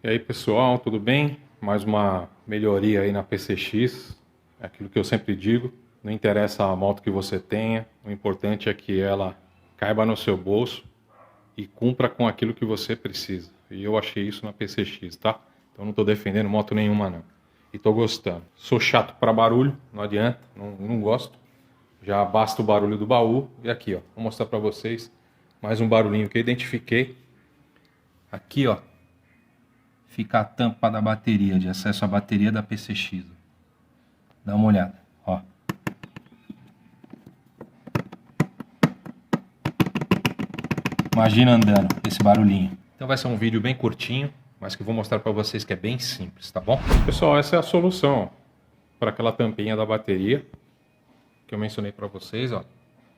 E aí pessoal, tudo bem? Mais uma melhoria aí na PCX, é aquilo que eu sempre digo, não interessa a moto que você tenha, o importante é que ela caiba no seu bolso e cumpra com aquilo que você precisa. E eu achei isso na PCX, tá? Então não estou defendendo moto nenhuma não. E estou gostando. Sou chato para barulho, não adianta, não gosto. Já basta o barulho do baú. E aqui, ó, vou mostrar para vocês mais um barulhinho que eu identifiquei. Aqui, ó, fica a tampa da bateria, de acesso à bateria da PCX. Dá uma olhada, ó. Imagina andando, esse barulhinho. Então vai ser um vídeo bem curtinho, mas que eu vou mostrar para vocês que é bem simples, tá bom? Pessoal, essa é a solução para aquela tampinha da bateria que eu mencionei para vocês, ó.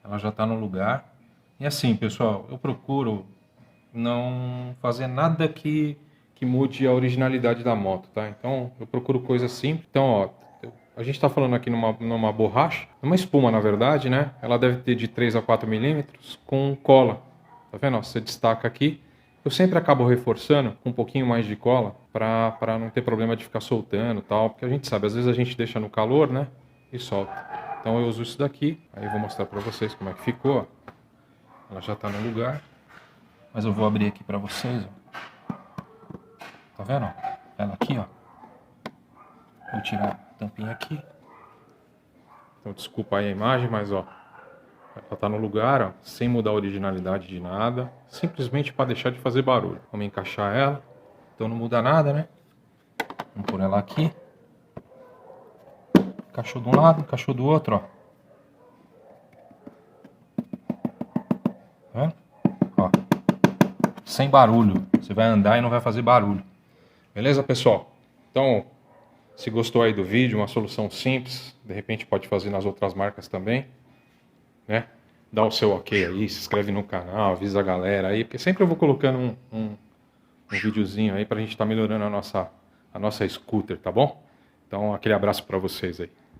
Ela já está no lugar. E assim, pessoal, eu procuro não fazer nada que mude a originalidade da moto, tá? Então, eu procuro coisas simples. Então, ó, a gente está falando aqui numa borracha, uma espuma, na verdade, né? Ela deve ter de 3 a 4 milímetros com cola. Tá vendo? Ó, você destaca aqui. Eu sempre acabo reforçando com um pouquinho mais de cola para não ter problema de ficar soltando e tal. Porque a gente sabe, às vezes a gente deixa no calor, né? E solta. Então eu uso isso daqui. Aí eu vou mostrar para vocês como é que ficou, ó. Ela já está no lugar. Mas eu vou abrir aqui para vocês, ó. Tá vendo? Ela aqui, ó. Vou tirar a tampinha aqui. Então desculpa aí a imagem, mas ó, ela tá no lugar, ó, sem mudar a originalidade de nada, simplesmente para deixar de fazer barulho. Vamos encaixar ela. Então não muda nada, né? Vamos pôr ela aqui. Encaixou de um lado, encaixou do outro, ó. Tá vendo? Ó. Sem barulho. Você vai andar e não vai fazer barulho. Beleza, pessoal? Então, se gostou aí do vídeo, uma solução simples, de repente pode fazer nas outras marcas também, né? Dá o seu ok aí, se inscreve no canal, avisa a galera aí, porque sempre eu vou colocando um videozinho aí pra gente estar melhorando a nossa scooter, tá bom? Então, aquele abraço pra vocês aí.